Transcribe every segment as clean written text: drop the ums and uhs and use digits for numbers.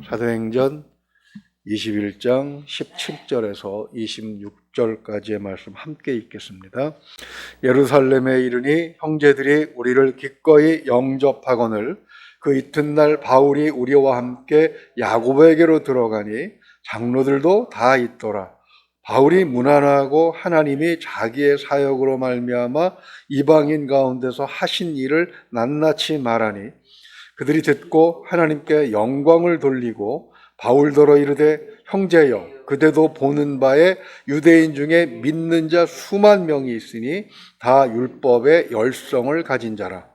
사도행전 21장 17절에서 26절까지의 말씀 함께 읽겠습니다. 예루살렘에 이르니 형제들이 우리를 기꺼이 영접하거늘 그 이튿날 바울이 우리와 함께 야고보에게로 들어가니 장로들도 다 있더라. 바울이 무난하고 하나님이 자기의 사역으로 말미암아 이방인 가운데서 하신 일을 낱낱이 말하니 그들이 듣고 하나님께 영광을 돌리고 바울더러 이르되 형제여 그대도 보는 바에 유대인 중에 믿는 자 수만 명이 있으니 다 율법의 열성을 가진 자라.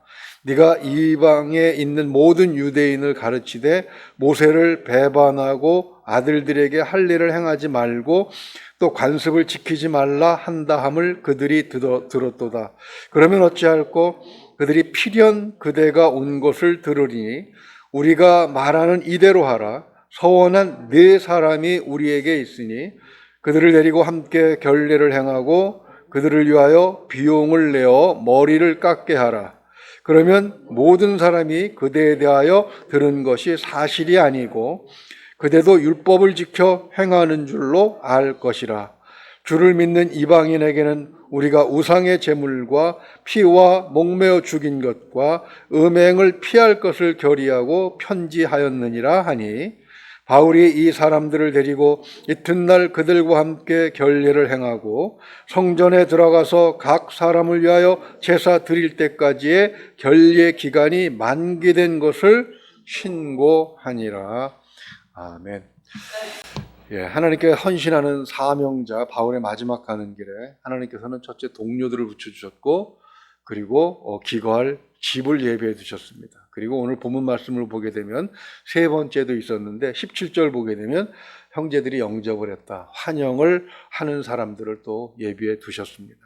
네가 이방에 있는 모든 유대인을 가르치되 모세를 배반하고 아들들에게 할 일을 행하지 말고 또 관습을 지키지 말라 한다 함을 그들이 들었도다. 그러면 어찌할꼬 그들이 필연 그대가 온 것을 들으리니 우리가 말하는 이대로 하라. 서원한 네 사람이 우리에게 있으니 그들을 데리고 함께 결례를 행하고 그들을 위하여 비용을 내어 머리를 깎게 하라. 그러면 모든 사람이 그대에 대하여 들은 것이 사실이 아니고 그대도 율법을 지켜 행하는 줄로 알 것이라. 주를 믿는 이방인에게는 우리가 우상의 제물과 피와 목매어 죽인 것과 음행을 피할 것을 결의하고 편지하였느니라 하니 바울이 이 사람들을 데리고 이튿날 그들과 함께 결례를 행하고 성전에 들어가서 각 사람을 위하여 제사 드릴 때까지의 결례 기간이 만기된 것을 신고하니라. 아멘. 하나님께 헌신하는 사명자 바울의 마지막 가는 길에 하나님께서는 첫째 동료들을 붙여주셨고 그리고 기거할 집을 예비해 두셨습니다. 그리고 오늘 본문 말씀을 보게 되면 세 번째도 있었는데 17절 보게 되면 형제들이 영접을 했다. 환영을 하는 사람들을 또 예비해 두셨습니다.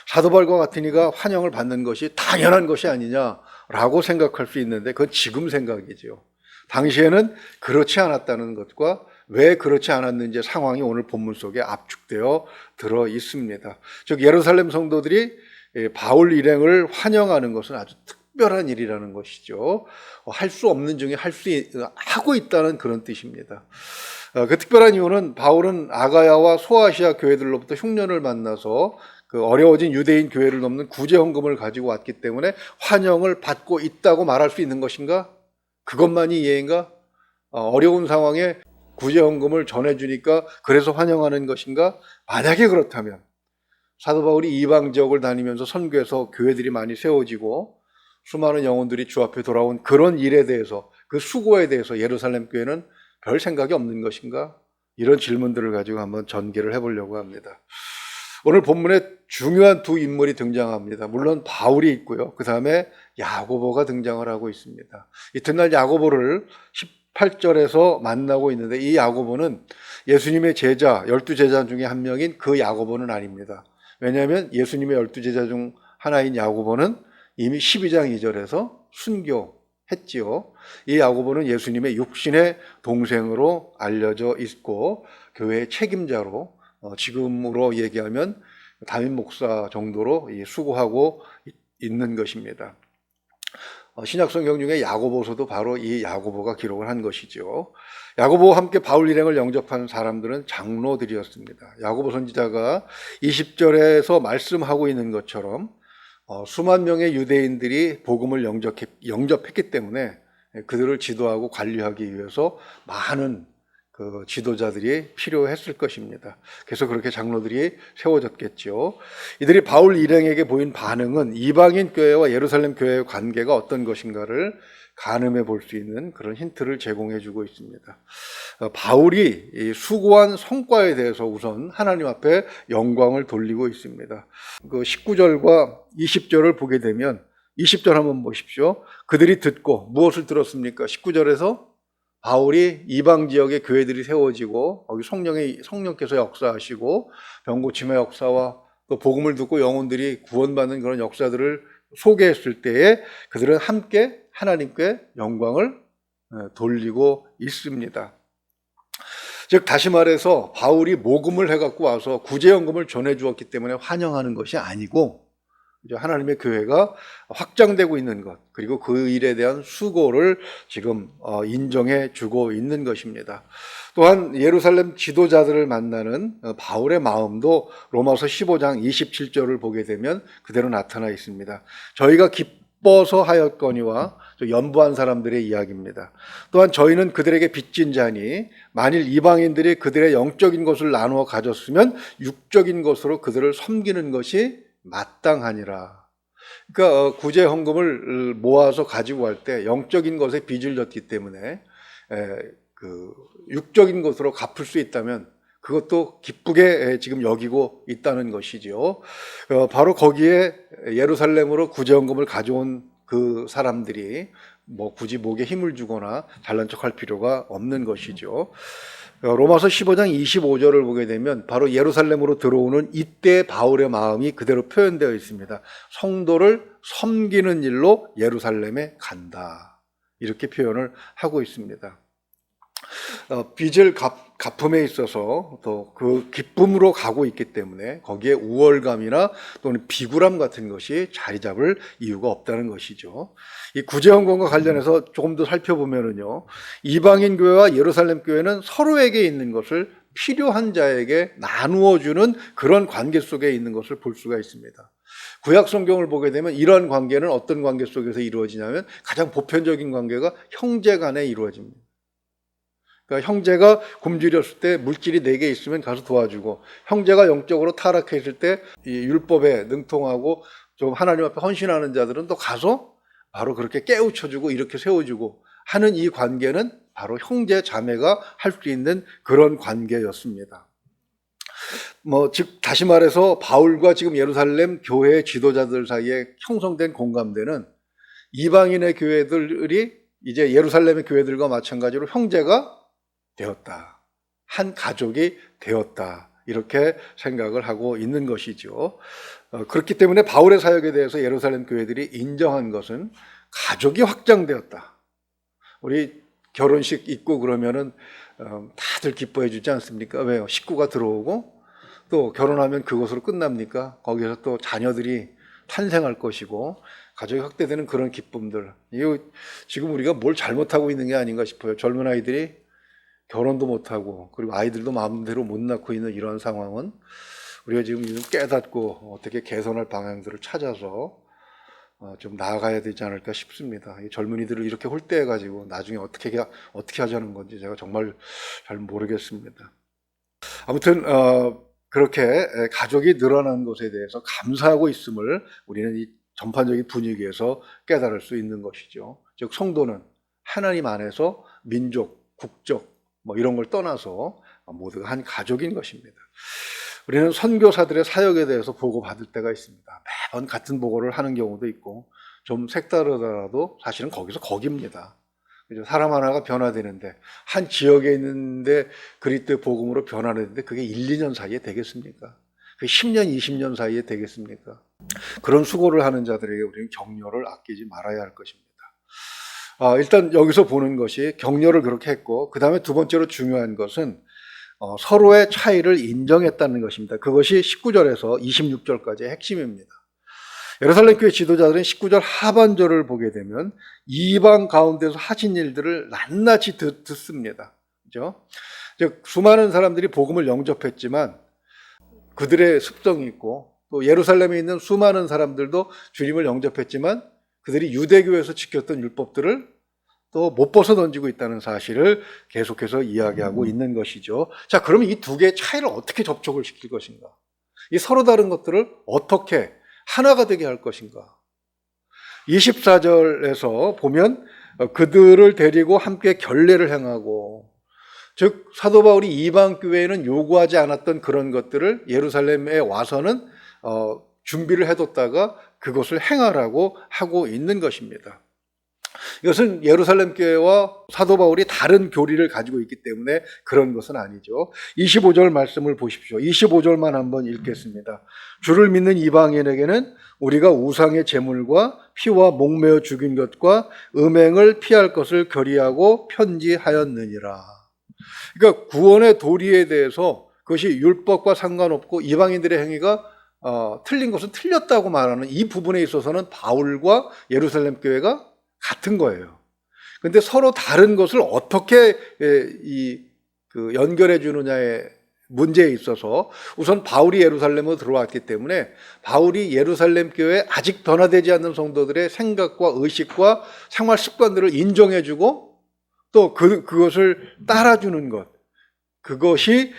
사도 바울과 같은 이가 환영을 받는 것이 당연한 것이 아니냐라고 생각할 수 있는데 그건 지금 생각이죠. 당시에는 그렇지 않았다는 것과 왜 그렇지 않았는지 상황이 오늘 본문 속에 압축되어 들어 있습니다. 즉 예루살렘 성도들이 바울 일행을 환영하는 것은 아주 특별한 일이라는 것이죠. 할 수 없는 중에 하고 있다는 그런 뜻입니다. 그 특별한 이유는 바울은 아가야와 소아시아 교회들로부터 흉년을 만나서 그 어려워진 유대인 교회를 돕는 구제헌금을 가지고 왔기 때문에 환영을 받고 있다고 말할 수 있는 것인가? 그것만이 이해인가? 어려운 상황에 구제헌금을 전해주니까 그래서 환영하는 것인가? 만약에 그렇다면 사도 바울이 이방 지역을 다니면서 선교해서 교회들이 많이 세워지고 수많은 영혼들이 주 앞에 돌아온 그런 일에 대해서 그 수고에 대해서 예루살렘 교회는 별 생각이 없는 것인가? 이런 질문들을 가지고 한번 전개를 해보려고 합니다. 오늘 본문에 중요한 두 인물이 등장합니다. 물론 바울이 있고요. 그 다음에 야고보가 등장을 하고 있습니다. 이튿날 야고보를 18절에서 만나고 있는데 이 야고보는 예수님의 제자, 12제자 중에 한 명인 그 야고보는 아닙니다. 왜냐하면 예수님의 12제자 중 하나인 야고보는 이미 12장 2절에서 순교했지요. 이 야고보는 예수님의 육신의 동생으로 알려져 있고 교회의 책임자로 지금으로 얘기하면 담임 목사 정도로 수고하고 있는 것입니다. 신약성경 중에 야고보서도 바로 이 야고보가 기록을 한 것이죠. 야고보와 함께 바울 일행을 영접한 사람들은 장로들이었습니다. 야고보 선지자가 20절에서 말씀하고 있는 것처럼 수만 명의 유대인들이 복음을 영접했기 때문에 그들을 지도하고 관리하기 위해서 많은 그 지도자들이 필요했을 것입니다. 그래서 그렇게 장로들이 세워졌겠죠. 이들이 바울 일행에게 보인 반응은 이방인 교회와 예루살렘 교회의 관계가 어떤 것인가를 가늠해 볼 수 있는 그런 힌트를 제공해 주고 있습니다. 바울이 수고한 성과에 대해서 우선 하나님 앞에 영광을 돌리고 있습니다. 그 19절과 20절을 보게 되면 20절 한번 보십시오. 그들이 듣고 무엇을 들었습니까? 19절에서 바울이 이방 지역의 교회들이 세워지고 거기 성령께서 역사하시고 병고침의 역사와 또 복음을 듣고 영혼들이 구원받는 그런 역사들을 소개했을 때에 그들은 함께 하나님께 영광을 돌리고 있습니다. 즉 다시 말해서 바울이 모금을 해갖고 와서 구제연금을 전해주었기 때문에 환영하는 것이 아니고 하나님의 교회가 확장되고 있는 것, 그리고 그 일에 대한 수고를 지금 인정해 주고 있는 것입니다. 또한 예루살렘 지도자들을 만나는 바울의 마음도 로마서 15장 27절을 보게 되면 그대로 나타나 있습니다. 저희가 기뻐서 하였거니와 연부한 사람들의 이야기입니다. 또한 저희는 그들에게 빚진 자니 만일 이방인들이 그들의 영적인 것을 나누어 가졌으면 육적인 것으로 그들을 섬기는 것이 마땅하니라. 그러니까 구제 헌금을 모아서 가지고 갈 때 영적인 것에 빚을 졌기 때문에 육적인 것으로 갚을 수 있다면 그것도 기쁘게 지금 여기고 있다는 것이죠. 바로 거기에 예루살렘으로 구제헌금을 가져온 그 사람들이 굳이 목에 힘을 주거나 잘난 척할 필요가 없는 것이죠. 로마서 15장 25절을 보게 되면 바로 예루살렘으로 들어오는 이때 바울의 마음이 그대로 표현되어 있습니다. 성도를 섬기는 일로 예루살렘에 간다. 이렇게 표현을 하고 있습니다. 빚을 갚음에 있어서 또 그 기쁨으로 가고 있기 때문에 거기에 우월감이나 또는 비굴함 같은 것이 자리 잡을 이유가 없다는 것이죠. 이 구제헌금과 관련해서 조금 더 살펴보면은요, 이방인 교회와 예루살렘 교회는 서로에게 있는 것을 필요한 자에게 나누어 주는 그런 관계 속에 있는 것을 볼 수가 있습니다. 구약 성경을 보게 되면 이러한 관계는 어떤 관계 속에서 이루어지냐면 가장 보편적인 관계가 형제 간에 이루어집니다. 그러니까 형제가 굶주렸을 때 물질이 4개 있으면 가서 도와주고, 형제가 영적으로 타락했을 때 이 율법에 능통하고 좀 하나님 앞에 헌신하는 자들은 또 가서 바로 그렇게 깨우쳐주고 이렇게 세워주고 하는 이 관계는 바로 형제 자매가 할 수 있는 그런 관계였습니다. 즉 다시 말해서 바울과 지금 예루살렘 교회 지도자들 사이에 형성된 공감대는 이방인의 교회들이 이제 예루살렘의 교회들과 마찬가지로 형제가 되었다. 한 가족이 되었다. 이렇게 생각을 하고 있는 것이죠. 그렇기 때문에 바울의 사역에 대해서 예루살렘 교회들이 인정한 것은 가족이 확장되었다. 우리 결혼식 있고 그러면은 다들 기뻐해 주지 않습니까? 왜요? 식구가 들어오고 또 결혼하면 그것으로 끝납니까? 거기서 또 자녀들이 탄생할 것이고 가족이 확대되는 그런 기쁨들. 이거 지금 우리가 뭘 잘못하고 있는 게 아닌가 싶어요. 젊은 아이들이 결혼도 못하고 그리고 아이들도 마음대로 못 낳고 있는 이런 상황은 우리가 지금 깨닫고 어떻게 개선할 방향들을 찾아서 좀 나아가야 되지 않을까 싶습니다. 이 젊은이들을 이렇게 홀대해가지고 나중에 어떻게 하자는 건지 제가 정말 잘 모르겠습니다. 아무튼 그렇게 가족이 늘어난 것에 대해서 감사하고 있음을 우리는 이 전반적인 분위기에서 깨달을 수 있는 것이죠. 즉 성도는 하나님 안에서 민족, 국적 이런 걸 떠나서 모두가 한 가족인 것입니다. 우리는 선교사들의 사역에 대해서 보고받을 때가 있습니다. 매번 같은 보고를 하는 경우도 있고 좀 색다르더라도 사실은 거기서 거기입니다. 사람 하나가 변화되는데 한 지역에 있는데 그리스도의 복음으로 변화되는데 그게 1, 2년 사이에 되겠습니까? 그게 10년, 20년 사이에 되겠습니까? 그런 수고를 하는 자들에게 우리는 격려를 아끼지 말아야 할 것입니다. 일단 여기서 보는 것이 격려를 그렇게 했고, 그 다음에 두 번째로 중요한 것은 서로의 차이를 인정했다는 것입니다. 그것이 19절에서 26절까지의 핵심입니다. 예루살렘 교회 지도자들은 19절 하반절을 보게 되면 이방 가운데서 하신 일들을 낱낱이 듣습니다. 그죠? 즉 수많은 사람들이 복음을 영접했지만 그들의 습성이 있고, 또 예루살렘에 있는 수많은 사람들도 주님을 영접했지만 그들이 유대교에서 지켰던 율법들을 또 못 벗어 던지고 있다는 사실을 계속해서 이야기하고 있는 것이죠. 자, 그러면 이 두 개의 차이를 어떻게 접촉을 시킬 것인가? 이 서로 다른 것들을 어떻게 하나가 되게 할 것인가? 24절에서 보면 그들을 데리고 함께 결례를 행하고, 즉 사도 바울이 이방 교회에는 요구하지 않았던 그런 것들을 예루살렘에 와서는 준비를 해뒀다가 그것을 행하라고 하고 있는 것입니다. 이것은 예루살렘 교회와 사도 바울이 다른 교리를 가지고 있기 때문에 그런 것은 아니죠. 25절 말씀을 보십시오. 25절만 한번 읽겠습니다. 주를 믿는 이방인에게는 우리가 우상의 제물과 피와 목매어 죽인 것과 음행을 피할 것을 결의하고 편지하였느니라. 그러니까 구원의 도리에 대해서 그것이 율법과 상관없고 이방인들의 행위가 틀린 것은 틀렸다고 말하는 이 부분에 있어서는 바울과 예루살렘 교회가 같은 거예요. 근데 서로 다른 것을 어떻게 연결해 주느냐의 문제에 있어서 우선 바울이 예루살렘으로 들어왔기 때문에 바울이 예루살렘 교회에 아직 변화되지 않는 성도들의 생각과 의식과 생활 습관들을 인정해 주고 또 그것을 따라주는 것, 그것이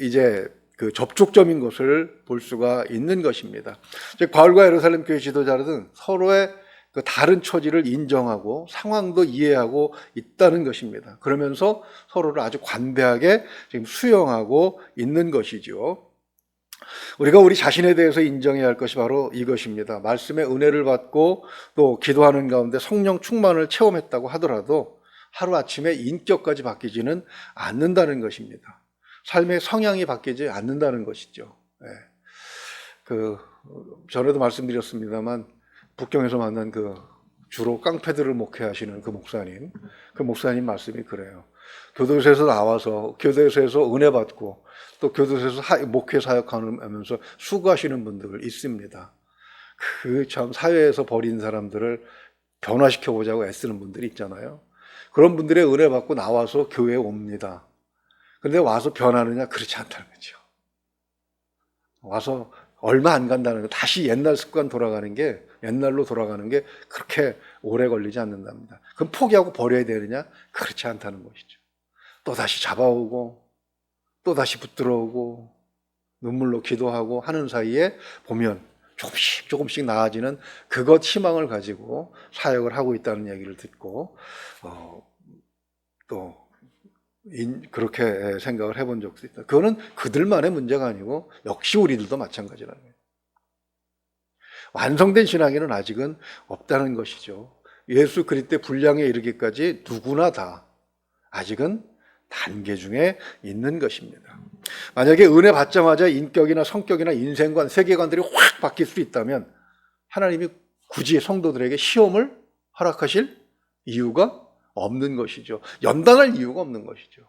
이제 그 접촉점인 것을 볼 수가 있는 것입니다. 즉 바울과 예루살렘 교회 지도자들은 서로의 그 다른 처지를 인정하고 상황도 이해하고 있다는 것입니다. 그러면서 서로를 아주 관대하게 지금 수용하고 있는 것이죠. 우리가 우리 자신에 대해서 인정해야 할 것이 바로 이것입니다. 말씀의 은혜를 받고 또 기도하는 가운데 성령 충만을 체험했다고 하더라도 하루아침에 인격까지 바뀌지는 않는다는 것입니다. 삶의 성향이 바뀌지 않는다는 것이죠. 전에도 말씀드렸습니다만 북경에서 만난 주로 깡패들을 목회하시는 그 목사님 말씀이 그래요. 교도소에서 나와서 교도소에서 은혜 받고 또 교도소에서 목회 사역하면서 수고하시는 분들 있습니다. 참 사회에서 버린 사람들을 변화시켜 보자고 애쓰는 분들이 있잖아요. 그런 분들의 은혜 받고 나와서 교회에 옵니다. 근데 와서 변하느냐? 그렇지 않다는 거죠. 와서 얼마 안 간다는 거, 다시 옛날 습관 옛날로 돌아가는 게 그렇게 오래 걸리지 않는답니다. 그럼 포기하고 버려야 되느냐? 그렇지 않다는 것이죠. 또 다시 잡아오고, 또 다시 붙들어 오고, 눈물로 기도하고 하는 사이에 보면 조금씩 나아지는 그것 희망을 가지고 사역을 하고 있다는 얘기를 듣고, 그렇게 생각을 해본 적도 있다. 그거는 그들만의 문제가 아니고 역시 우리들도 마찬가지라는 거예요. 완성된 신앙에는 아직은 없다는 것이죠. 예수 그리스도의 분량에 이르기까지 누구나 다 아직은 단계 중에 있는 것입니다. 만약에 은혜 받자마자 인격이나 성격이나 인생관, 세계관들이 확 바뀔 수 있다면 하나님이 굳이 성도들에게 시험을 허락하실 이유가 없는 것이죠. 연단할 이유가 없는 것이죠.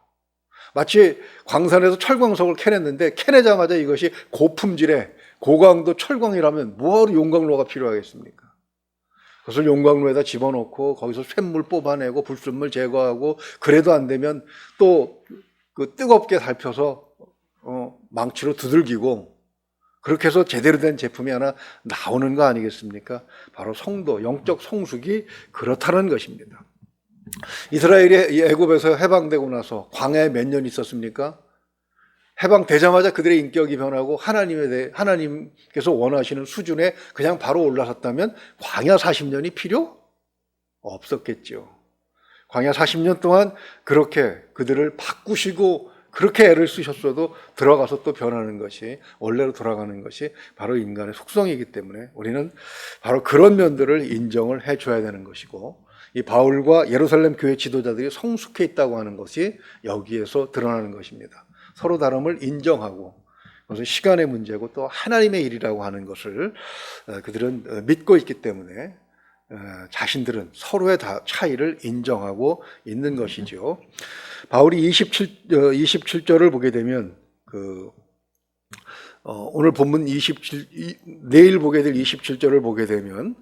마치 광산에서 철광석을 캐냈는데 캐내자마자 이것이 고품질의 고강도 철광이라면 뭐하러 용광로가 필요하겠습니까? 그것을 용광로에다 집어넣고 거기서 쇳물 뽑아내고 불순물 제거하고 그래도 안 되면 또 그 뜨겁게 달펴서 망치로 두들기고 그렇게 해서 제대로 된 제품이 하나 나오는 거 아니겠습니까? 바로 성도, 영적 성숙이 그렇다는 것입니다. 이스라엘이 애굽에서 해방되고 나서 광야에 몇 년 있었습니까? 해방되자마자 그들의 인격이 변하고 하나님께서 원하시는 수준에 그냥 바로 올라섰다면 광야 40년이 필요 없었겠죠. 광야 40년 동안 그렇게 그들을 바꾸시고 그렇게 애를 쓰셨어도 들어가서 또 변하는 것이 원래로 돌아가는 것이 바로 인간의 속성이기 때문에 우리는 바로 그런 면들을 인정을 해줘야 되는 것이고 이 바울과 예루살렘 교회 지도자들이 성숙해 있다고 하는 것이 여기에서 드러나는 것입니다. 서로 다름을 인정하고 그것은 시간의 문제고 또 하나님의 일이라고 하는 것을 그들은 믿고 있기 때문에 자신들은 서로의 차이를 인정하고 있는 것이죠. 바울이 27절을 보게 되면 오늘 본문 내일 보게 될 27절을 보게 되면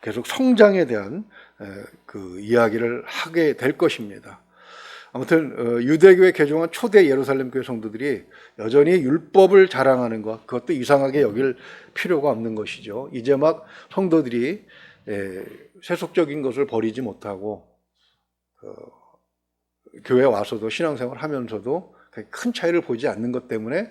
계속 성장에 대한 그 이야기를 하게 될 것입니다. 아무튼 유대교에 개종한 초대 예루살렘 교회 성도들이 여전히 율법을 자랑하는 것, 그것도 이상하게 여길 필요가 없는 것이죠. 이제 막 성도들이 세속적인 것을 버리지 못하고 교회에 와서도 신앙생활 하면서도 큰 차이를 보지 않는 것 때문에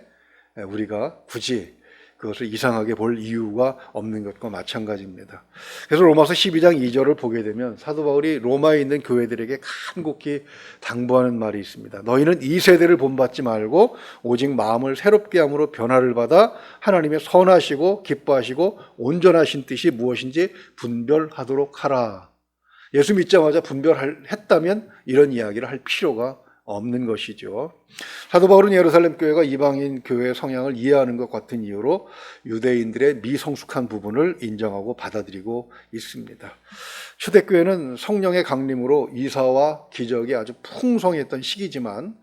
우리가 굳이 그것을 이상하게 볼 이유가 없는 것과 마찬가지입니다. 그래서 로마서 12장 2절을 보게 되면 사도 바울이 로마에 있는 교회들에게 간곡히 당부하는 말이 있습니다. 너희는 이 세대를 본받지 말고 오직 마음을 새롭게 함으로 변화를 받아 하나님의 선하시고 기뻐하시고 온전하신 뜻이 무엇인지 분별하도록 하라. 예수 믿자마자 분별했다면 이런 이야기를 할 필요가 없는 것이죠. 사도 바울은 예루살렘 교회가 이방인 교회의 성향을 이해하는 것 같은 이유로 유대인들의 미성숙한 부분을 인정하고 받아들이고 있습니다. 초대교회는 성령의 강림으로 이사와 기적이 아주 풍성했던 시기지만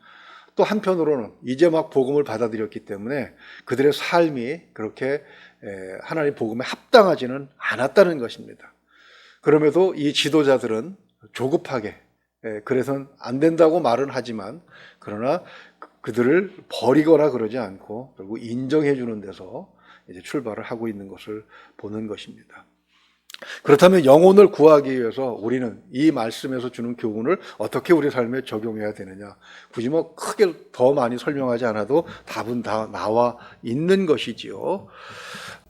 또 한편으로는 이제 막 복음을 받아들였기 때문에 그들의 삶이 그렇게 하나님 복음에 합당하지는 않았다는 것입니다. 그럼에도 이 지도자들은 조급하게, 그래서는 안 된다고 말은 하지만 그러나 그들을 버리거나 그러지 않고 결국 인정해 주는 데서 이제 출발을 하고 있는 것을 보는 것입니다. 그렇다면 영혼을 구하기 위해서 우리는 이 말씀에서 주는 교훈을 어떻게 우리 삶에 적용해야 되느냐? 굳이 뭐 크게 더 많이 설명하지 않아도 답은 다 나와 있는 것이지요.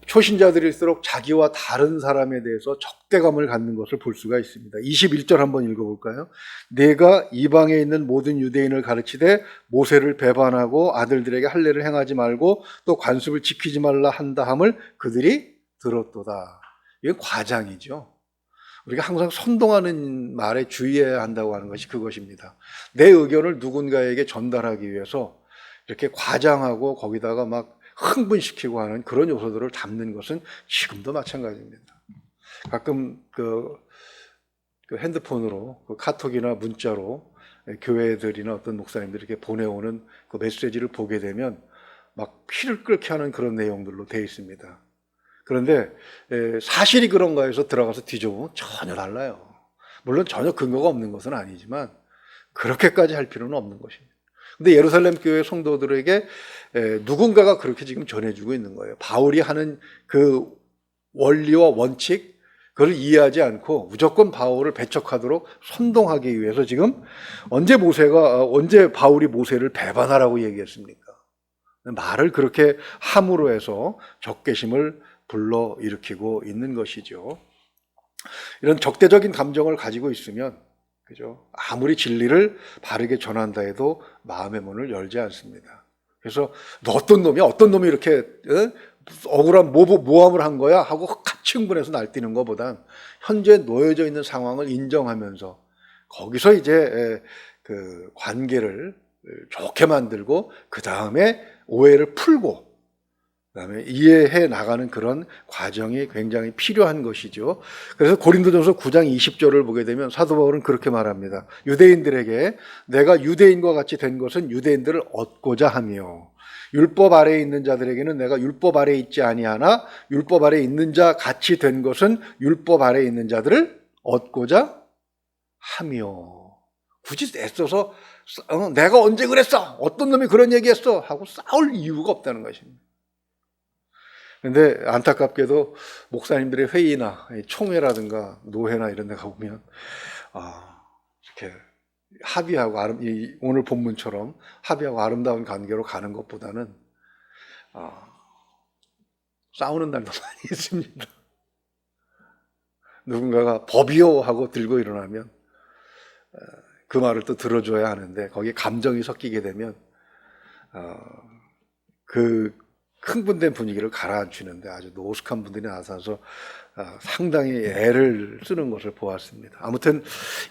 초신자들일수록 자기와 다른 사람에 대해서 적대감을 갖는 것을 볼 수가 있습니다. 21절 한번 읽어볼까요? 내가 이방에 있는 모든 유대인을 가르치되 모세를 배반하고 아들들에게 할례를 행하지 말고 또 관습을 지키지 말라 한다 함을 그들이 들었도다. 이건 과장이죠. 우리가 항상 선동하는 말에 주의해야 한다고 하는 것이 그것입니다. 내 의견을 누군가에게 전달하기 위해서 이렇게 과장하고 거기다가 막 흥분시키고 하는 그런 요소들을 담는 것은 지금도 마찬가지입니다. 가끔 그 핸드폰으로 그 카톡이나 문자로 교회들이나 어떤 목사님들이 이렇게 보내오는 그 메시지를 보게 되면 막 피를 끓게 하는 그런 내용들로 되어 있습니다. 그런데 사실이 그런가 해서 들어가서 뒤져보면 전혀 달라요. 물론 전혀 근거가 없는 것은 아니지만 그렇게까지 할 필요는 없는 것입니다. 근데 예루살렘 교회 성도들에게 누군가가 그렇게 지금 전해주고 있는 거예요. 바울이 하는 그 원리와 원칙, 그걸 이해하지 않고 무조건 바울을 배척하도록 선동하기 위해서 지금 언제 바울이 모세를 배반하라고 얘기했습니까? 말을 그렇게 함으로 해서 적개심을 불러일으키고 있는 것이죠. 이런 적대적인 감정을 가지고 있으면 그죠? 아무리 진리를 바르게 전한다 해도 마음의 문을 열지 않습니다. 그래서 너 어떤 놈이 이렇게 억울한 모함을 한 거야 하고 같이 흥분해서 날뛰는 것보단 현재 놓여져 있는 상황을 인정하면서 거기서 이제 그 관계를 좋게 만들고 그 다음에 오해를 풀고 그다음에 이해해 나가는 그런 과정이 굉장히 필요한 것이죠. 그래서 고린도전서 9장 20절을 보게 되면 사도 바울은 그렇게 말합니다. 유대인들에게 내가 유대인과 같이 된 것은 유대인들을 얻고자 하며 율법 아래에 있는 자들에게는 내가 율법 아래에 있지 아니하나 율법 아래에 있는 자 같이 된 것은 율법 아래에 있는 자들을 얻고자 하며 굳이 애써서 내가 언제 그랬어? 어떤 놈이 그런 얘기했어? 하고 싸울 이유가 없다는 것입니다. 근데 안타깝게도 목사님들의 회의나 총회라든가 노회나 이런 데 가보면 이렇게 합의하고 오늘 본문처럼 합의하고 아름다운 관계로 가는 것보다는 싸우는 날도 많이 있습니다. 누군가가 법이요 하고 들고 일어나면 그 말을 또 들어줘야 하는데 거기에 감정이 섞이게 되면 그 흥분된 분위기를 가라앉히는데 아주 노숙한 분들이 나서서 상당히 애를 쓰는 것을 보았습니다. 아무튼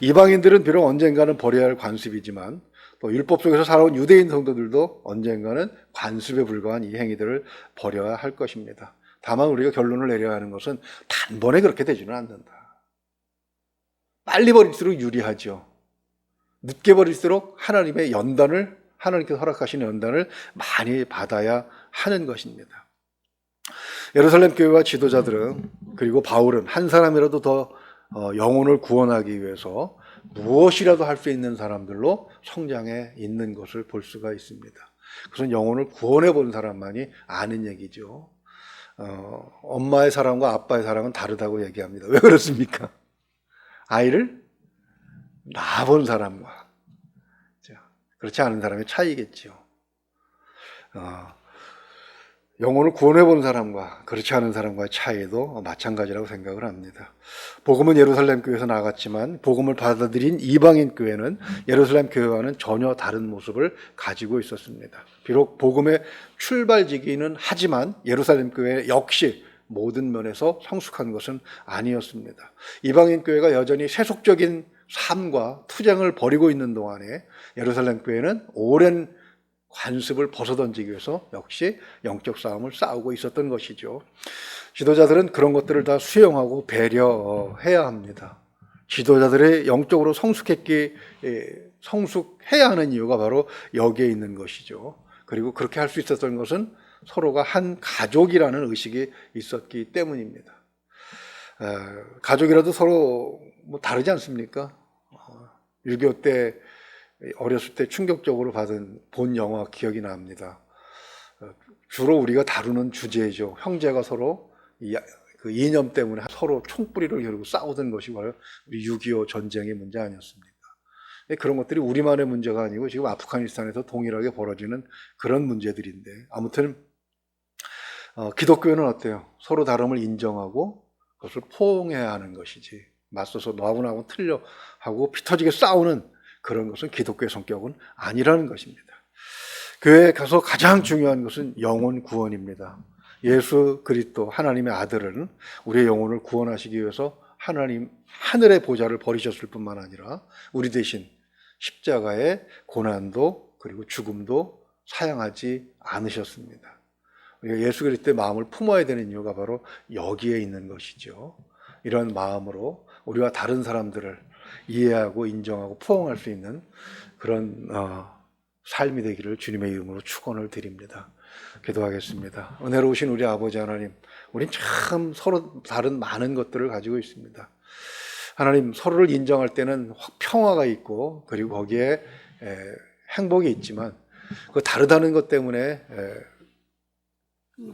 이방인들은 비록 언젠가는 버려야 할 관습이지만 또 율법 속에서 살아온 유대인 성도들도 언젠가는 관습에 불과한 이 행위들을 버려야 할 것입니다. 다만 우리가 결론을 내려야 하는 것은 단번에 그렇게 되지는 않는다. 빨리 버릴수록 유리하죠. 늦게 버릴수록 하나님께서 허락하시는 연단을 많이 받아야 하는 것입니다. 예루살렘 교회와 지도자들은 그리고 바울은 한 사람이라도 더 영혼을 구원하기 위해서 무엇이라도 할 수 있는 사람들로 성장해 있는 것을 볼 수가 있습니다. 그것은 영혼을 구원해 본 사람만이 아는 얘기죠. 엄마의 사랑과 아빠의 사랑은 다르다고 얘기합니다. 왜 그렇습니까? 아이를 낳아본 사람과 그렇지 않은 사람의 차이겠죠. 영혼을 구원해본 사람과 그렇지 않은 사람과의 차이도 마찬가지라고 생각을 합니다. 복음은 예루살렘 교회에서 나갔지만 복음을 받아들인 이방인 교회는 예루살렘 교회와는 전혀 다른 모습을 가지고 있었습니다. 비록 복음의 출발지기는 하지만 예루살렘 교회 역시 모든 면에서 성숙한 것은 아니었습니다. 이방인 교회가 여전히 세속적인 삶과 투쟁을 벌이고 있는 동안에 예루살렘 교회는 오랜 관습을 벗어던지기 위해서 역시 영적 싸움을 싸우고 있었던 것이죠. 지도자들은 그런 것들을 다 수용하고 배려해야 합니다. 지도자들이 영적으로 성숙해야 하는 이유가 바로 여기에 있는 것이죠. 그리고 그렇게 할 수 있었던 것은 서로가 한 가족이라는 의식이 있었기 때문입니다. 가족이라도 서로 뭐 다르지 않습니까? 6.25 때 어렸을 때 충격적으로 받은 본 영화 기억이 납니다. 주로 우리가 다루는 주제죠. 형제가 서로 그 이념 때문에 서로 총뿌리를 겨루고 싸우던 것이 바로 우리 6.25 전쟁의 문제 아니었습니까? 그런 것들이 우리만의 문제가 아니고 지금 아프가니스탄에서 동일하게 벌어지는 그런 문제들인데, 아무튼 기독교는 어때요? 서로 다름을 인정하고 그것을 포옹해야 하는 것이지, 맞서서 너하고 나하고 틀려 하고 피 터지게 싸우는 그런 것은 기독교의 성격은 아니라는 것입니다. 교회에 가서 가장 중요한 것은 영혼 구원입니다. 예수 그리스도 하나님의 아들은 우리의 영혼을 구원하시기 위해서 하나님 하늘의 보좌를 버리셨을 뿐만 아니라 우리 대신 십자가의 고난도 그리고 죽음도 사양하지 않으셨습니다. 우리가 예수 그리스도의 마음을 품어야 되는 이유가 바로 여기에 있는 것이죠. 이런 마음으로 우리와 다른 사람들을 이해하고 인정하고 포옹할 수 있는 그런 삶이 되기를 주님의 이름으로 축원을 드립니다. 기도하겠습니다. 은혜로우신 우리 아버지 하나님, 우린 참 서로 다른 많은 것들을 가지고 있습니다. 하나님, 서로를 인정할 때는 평화가 있고 그리고 거기에 행복이 있지만 그 다르다는 것 때문에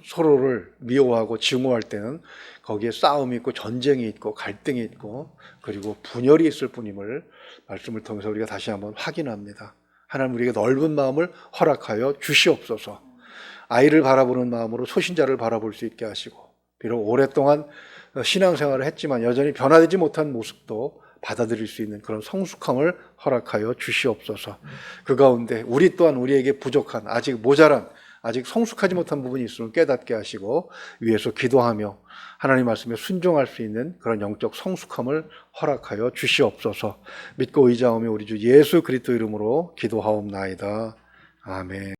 서로를 미워하고 증오할 때는 거기에 싸움이 있고 전쟁이 있고 갈등이 있고 그리고 분열이 있을 뿐임을 말씀을 통해서 우리가 다시 한번 확인합니다. 하나님, 우리에게 넓은 마음을 허락하여 주시옵소서. 아이를 바라보는 마음으로 소신자를 바라볼 수 있게 하시고, 비록 오랫동안 신앙생활을 했지만 여전히 변화되지 못한 모습도 받아들일 수 있는 그런 성숙함을 허락하여 주시옵소서. 그 가운데 우리 또한 우리에게 부족한, 아직 모자란, 아직 성숙하지 못한 부분이 있으면 깨닫게 하시고 위에서 기도하며 하나님 말씀에 순종할 수 있는 그런 영적 성숙함을 허락하여 주시옵소서. 믿고 의지하며 우리 주 예수 그리스도 이름으로 기도하옵나이다. 아멘.